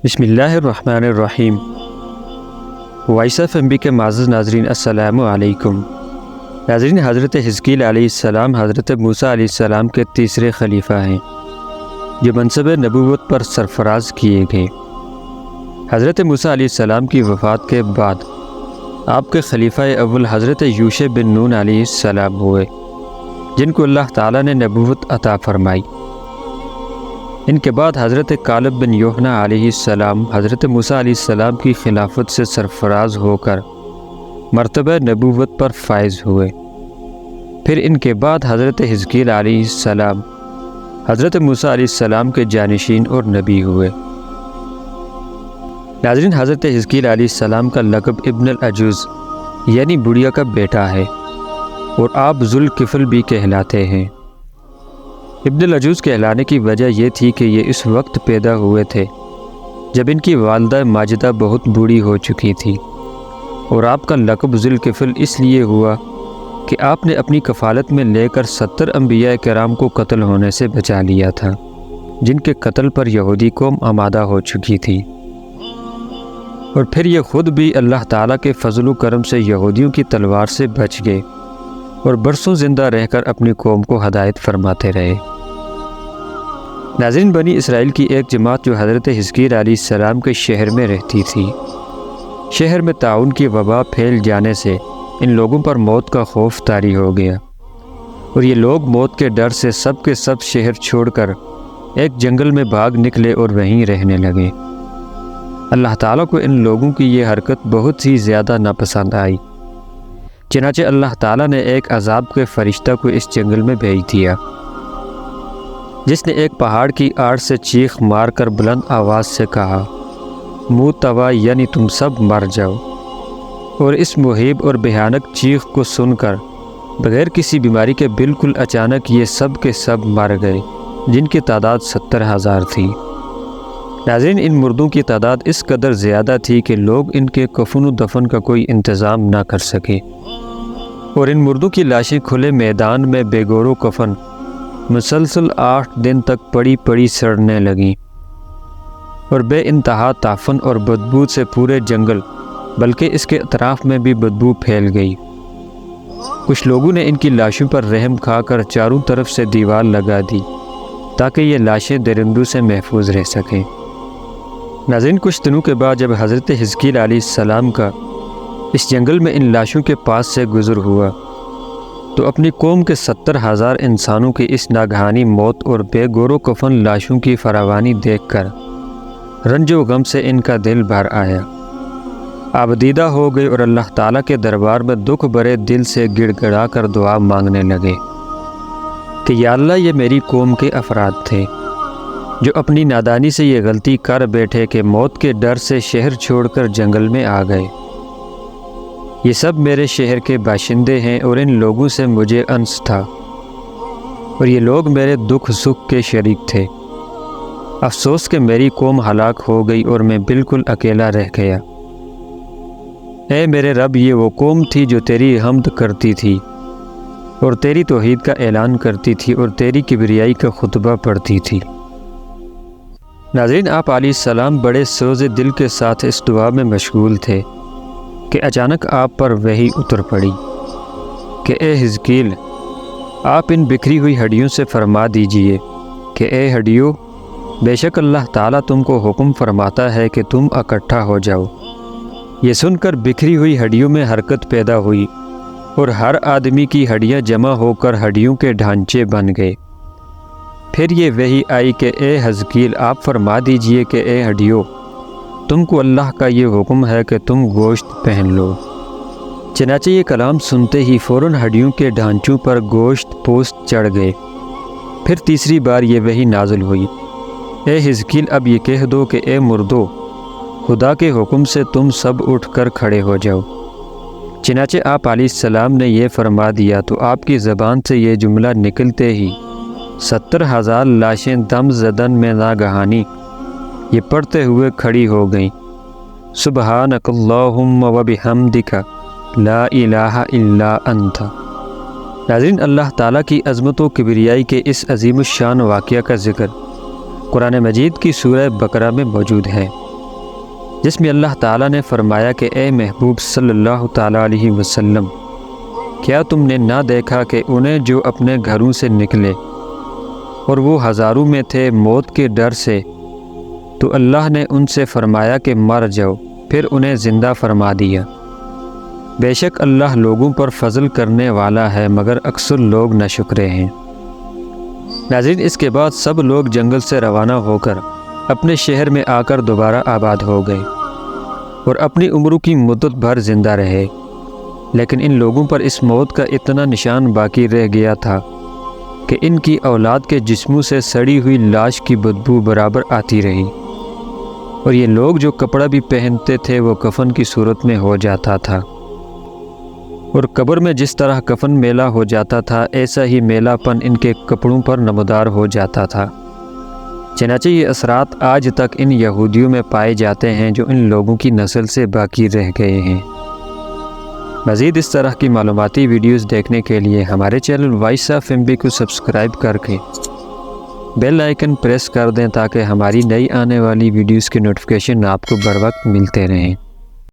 بسم اللہ الرحمن الرحیم۔ وائس آف ایم بی کے معزز ناظرین، السلام علیکم۔ ناظرین، حضرت حزقیل علیہ السلام حضرت موسیٰ علیہ السلام کے تیسرے خلیفہ ہیں جو منصب نبوت پر سرفراز کیے گئے۔ حضرت موسیٰ علیہ السلام کی وفات کے بعد آپ کے خلیفہ اول حضرت یوشع بن نون علیہ السلام ہوئے، جن کو اللہ تعالیٰ نے نبوت عطا فرمائی۔ ان کے بعد حضرت کالب بن یوحنا علیہ السلام حضرت موسیٰ علیہ السلام کی خلافت سے سرفراز ہو کر مرتبہ نبوت پر فائز ہوئے۔ پھر ان کے بعد حضرت حزقیل علیہ السلام حضرت موسیٰ علیہ السلام کے جانشین اور نبی ہوئے۔ ناظرین، حضرت حزقیل علیہ السلام کا لقب ابن العجوز یعنی بڑھیا کا بیٹا ہے، اور آپ ذوالکفل بھی کہلاتے ہیں۔ ابن العجوز کہلانے کی وجہ یہ تھی کہ یہ اس وقت پیدا ہوئے تھے جب ان کی والدہ ماجدہ بہت بوڑھی ہو چکی تھی، اور آپ کا لقب ذوالکفل اس لیے ہوا کہ آپ نے اپنی کفالت میں لے کر 70 انبیاء کرام کو قتل ہونے سے بچا لیا تھا، جن کے قتل پر یہودی قوم آمادہ ہو چکی تھی، اور پھر یہ خود بھی اللہ تعالیٰ کے فضل و کرم سے یہودیوں کی تلوار سے بچ گئے اور برسوں زندہ رہ کر اپنی قوم کو ہدایت فرماتے رہے۔ ناظرین، بنی اسرائیل کی ایک جماعت جو حضرت حزقیل علیہ السلام کے شہر میں رہتی تھی، شہر میں طاعون کی وبا پھیل جانے سے ان لوگوں پر موت کا خوف طاری ہو گیا، اور یہ لوگ موت کے ڈر سے سب کے سب شہر چھوڑ کر ایک جنگل میں بھاگ نکلے اور وہیں رہنے لگے۔ اللہ تعالیٰ کو ان لوگوں کی یہ حرکت بہت ہی زیادہ ناپسند آئی، چنانچہ اللہ تعالیٰ نے ایک عذاب کے فرشتہ کو اس جنگل میں بھیج دیا، جس نے ایک پہاڑ کی آڑ سے چیخ مار کر بلند آواز سے کہا، منہ توا یعنی تم سب مر جاؤ۔ اور اس مہیب اور بھیانک چیخ کو سن کر بغیر کسی بیماری کے بالکل اچانک یہ سب کے سب مر گئے، جن کی تعداد 70,000 تھی۔ ناظرین، ان مردوں کی تعداد اس قدر زیادہ تھی کہ لوگ ان کے کفن و دفن کا کوئی انتظام نہ کر سکے، اور ان مردوں کی لاشیں کھلے میدان میں بے گور و کفن مسلسل 8 دن تک پڑی پڑی سڑنے لگیں، اور بے انتہا تعفن اور بدبو سے پورے جنگل بلکہ اس کے اطراف میں بھی بدبو پھیل گئی۔ کچھ لوگوں نے ان کی لاشوں پر رحم کھا کر چاروں طرف سے دیوار لگا دی تاکہ یہ لاشیں درندوں سے محفوظ رہ سکیں۔ ناظرین، کچھ دنوں کے بعد جب حضرت حزقیل علیہ السلام کا اس جنگل میں ان لاشوں کے پاس سے گزر ہوا تو اپنی قوم کے 70,000 انسانوں کی اس ناگہانی موت اور بے گور و کفن لاشوں کی فراوانی دیکھ کر رنج و غم سے ان کا دل بھر آیا، آبدیدہ ہو گئے اور اللہ تعالیٰ کے دربار میں دکھ بھرے دل سے گڑ گڑا کر دعا مانگنے لگے کہ یا اللہ، یہ میری قوم کے افراد تھے جو اپنی نادانی سے یہ غلطی کر بیٹھے کہ موت کے ڈر سے شہر چھوڑ کر جنگل میں آ گئے۔ یہ سب میرے شہر کے باشندے ہیں اور ان لوگوں سے مجھے انس تھا، اور یہ لوگ میرے دکھ سکھ کے شریک تھے۔ افسوس کہ میری قوم ہلاک ہو گئی اور میں بالکل اکیلا رہ گیا۔ اے میرے رب، یہ وہ قوم تھی جو تیری حمد کرتی تھی اور تیری توحید کا اعلان کرتی تھی اور تیری کبریائی کا خطبہ پڑھتی تھی۔ ناظرین، آپ علیہ السلام بڑے سوز دل کے ساتھ اس دعا میں مشغول تھے کہ اچانک آپ پر وحی اتر پڑی کہ اے حزقیل، آپ ان بکھری ہوئی ہڈیوں سے فرما دیجئے کہ اے ہڈیوں، بے شک اللہ تعالیٰ تم کو حکم فرماتا ہے کہ تم اکٹھا ہو جاؤ۔ یہ سن کر بکھری ہوئی ہڈیوں میں حرکت پیدا ہوئی اور ہر آدمی کی ہڈیاں جمع ہو کر ہڈیوں کے ڈھانچے بن گئے۔ پھر یہ وحی آئی کہ اے حزقیل، آپ فرما دیجئے کہ اے ہڈیوں، تم کو اللہ کا یہ حکم ہے کہ تم گوشت پہن لو۔ چنانچہ یہ کلام سنتے ہی فوراً ہڈیوں کے ڈھانچوں پر گوشت پوست چڑھ گئے۔ پھر تیسری بار یہ وحی نازل ہوئی، اے حزقیل، اب یہ کہہ دو کہ اے مردو، خدا کے حکم سے تم سب اٹھ کر کھڑے ہو جاؤ۔ چنانچہ آپ علیہ السلام نے یہ فرما دیا تو آپ کی زبان سے یہ جملہ نکلتے ہی 70,000 لاشیں دم زدن میں ناگہانی یہ پڑھتے ہوئے کھڑی ہو گئیں، سبحانک اللہم و بحمدک لا الہ الا انت۔ ناظرین، اللہ تعالیٰ کی عظمت و کبریائی کے اس عظیم الشان واقعہ کا ذکر قرآن مجید کی سورہ بقرہ میں موجود ہے۔ جس میں اللہ تعالیٰ نے فرمایا کہ اے محبوب صلی اللہ تعالیٰ علیہ وسلم، کیا تم نے نہ دیکھا کہ انہیں جو اپنے گھروں سے نکلے اور وہ ہزاروں میں تھے موت کے ڈر سے، تو اللہ نے ان سے فرمایا کہ مر جاؤ، پھر انہیں زندہ فرما دیا۔ بے شک اللہ لوگوں پر فضل کرنے والا ہے، مگر اکثر لوگ ناشکرے ہیں۔ ناظرین، اس کے بعد سب لوگ جنگل سے روانہ ہو کر اپنے شہر میں آ کر دوبارہ آباد ہو گئے اور اپنی عمروں کی مدت بھر زندہ رہے، لیکن ان لوگوں پر اس موت کا اتنا نشان باقی رہ گیا تھا کہ ان کی اولاد کے جسموں سے سڑی ہوئی لاش کی بدبو برابر آتی رہی، اور یہ لوگ جو کپڑا بھی پہنتے تھے وہ کفن کی صورت میں ہو جاتا تھا، اور قبر میں جس طرح کفن میلا ہو جاتا تھا ایسا ہی میلا پن ان کے کپڑوں پر نمودار ہو جاتا تھا۔ چنانچہ یہ اثرات آج تک ان یہودیوں میں پائے جاتے ہیں جو ان لوگوں کی نسل سے باقی رہ گئے ہیں۔ مزید اس طرح کی معلوماتی ویڈیوز دیکھنے کے لیے ہمارے channel voice of M B کو سبسکرائب کر کے بیل آئیکن پریس کر دیں تاکہ ہماری نئی آنے والی ویڈیوز کی نوٹیفیکیشن آپ کو بر وقت ملتے رہیں۔